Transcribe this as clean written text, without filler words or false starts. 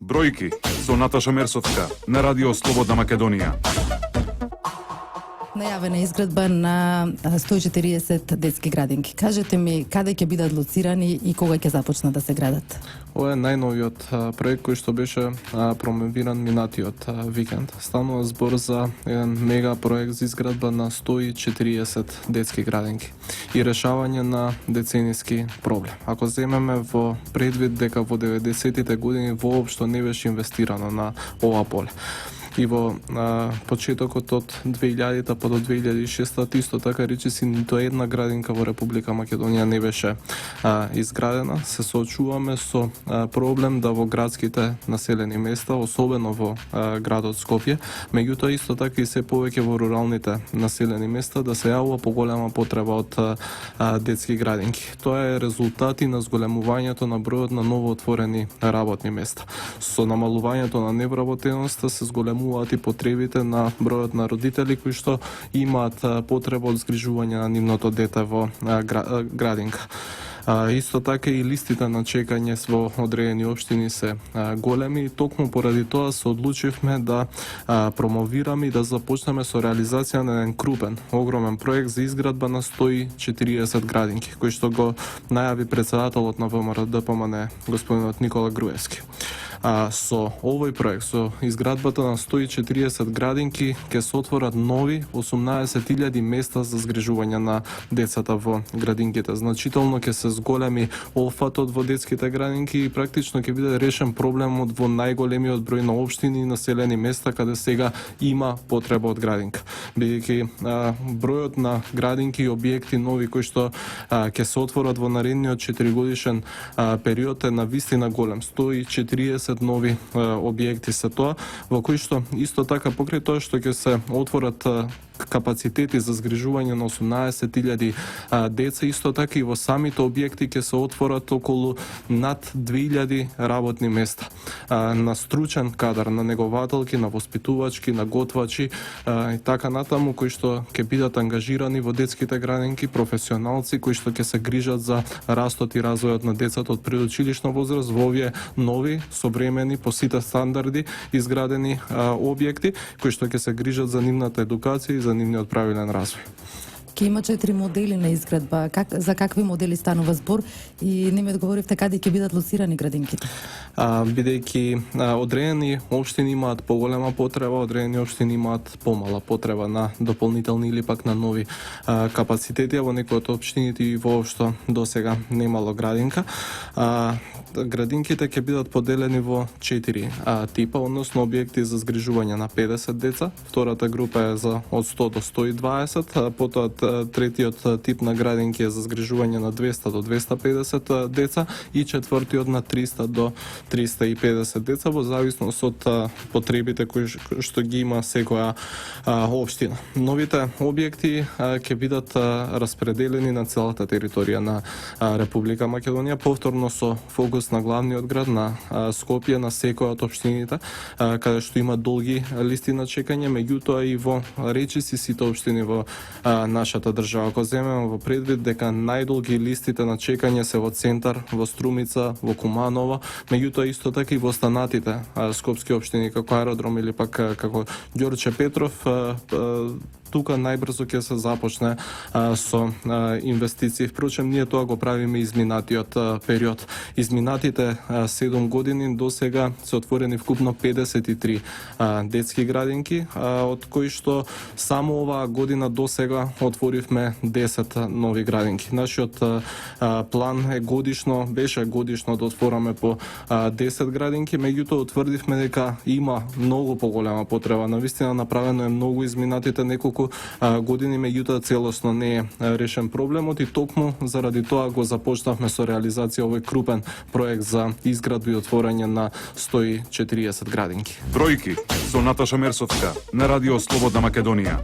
Бројки со Наташа Мерсовска на Радио Слободна Македонија. Најавена изградба на 140 детски градинки. Кажете ми, каде ќе бидат лоцирани и кога ќе започнат да се градат? Ова е најновиот проект кој што беше промовиран минатиот викенд. Станува збор за еден мега проект за изградба на 140 детски градинки и решавање на децениски проблем. Ако земеме во предвид дека во 90-тите години воопшто не беше инвестирано на ова поле. И во почетокот од 2000-та па до 2006-та исто така речиси нито една градинка во Република Македонија не беше изградена. Се соочуваме со проблем да во градските населени места, особено во градот Скопје, меѓутоа исто така и се повеќе во руралните населени места да се јавува поголема потреба од детски градинки. Тоа е резултат и на зголемувањето на бројот на новоотворени работни места. Со намалувањето на невработеноста се зголемуваат и потребите на бројот на родители кои што имаат потреба од згрижување на нивното дете во градинка. Исто така и листите на чекање во одредени општини се големи и токму поради тоа се одлучивме да промовираме и да започнеме со реализација на еден крупен, огромен проект за изградба на 140 градинки, кој што го најави председателот на ВМРО-ДПМН, господинот Никола Груевски. Со овој проект, со изградбата на 140 градинки, ќе се отворат нови 18.000 места за згрижување на децата во градинките. Значително ќе се зголеми олфатот во детските градинки и практично ќе биде решен проблемот во најголемиот број на општини и населени места каде сега има потреба од градинка. Бидејќи бројот на градинки и објекти нови кои што ќе се отворат во наредниот 4-годишен период е навистина голем. 140 нови објекти се тоа, во кои што исто така покрај тоа што ќе се отворат капацитети за згрижување на 18.000 деца, исто така и во самите објекти ќе се отворат околу над 2000 работни места на стручен кадар, на негователки, на воспитувачки, на готвачи и така натаму, кои што ќе бидат ангажирани во детските градинки, професионалци кои што ќе се грижат за растот и развојот на децата од предучилишна возраст во овие нови, современи, по сите стандарди изградени објекти кои што ќе се грижат за нивната едукација и за нивниот правилен развој. Ке има 4 модели на изградба. За какви модели станува збор и не ми одговоривте каде ќе бидат лоцирани градинките? Бидејќи одредени општини имаат поголема потреба, одредени општини имаат помала потреба на дополнителни или пак на нови капацитети, а во некои од општините и воопшто досега немало градинка. Градинките ќе бидат поделени во 4 типа, односно објекти за згрижување на 50 деца, втората група е за од 100 до 120, потоа третиот тип на градинки е за згрижување на 200 до 250 деца и четвртиот на 300 до 350 деца во зависност од потребите кои што ги има секоја општина. Новите објекти ќе бидат распределени на целата територија на Република Македонија, повторно со фокус на главниот град на Скопје, на секоја од општините, каде што има долги листи на чекање, меѓутоа и во речиси сите општини во нашата држава. Ако земеме во предвид дека најдолги листите на чекање се во Центар, во Струмица, во Куманово, меѓутоа исто така и во останатите скопски општини како Аеродром или пак како Ѓорче Петров, тука најбрзо ќе се започне со инвестиции. Впрочем, ние тоа го правиме изминатиот период. Изминатите 7 години до сега се отворени вкупно 53 детски градинки, од кои што само оваа година до сега отворивме 10 нови градинки. Нашиот план е беше годишно да отвораме по 10 градинки, меѓутоа утврдивме дека има многу поголема потреба. Навистина направено е многу изминатите неколку години, меѓутоа целосно не е решен проблемот и токму заради тоа го започнавме со реализација овој крупен проект за изградба и отворање на 140 градинки. Бројки со Наташа Мерсовска на Радио Слободна Македонија.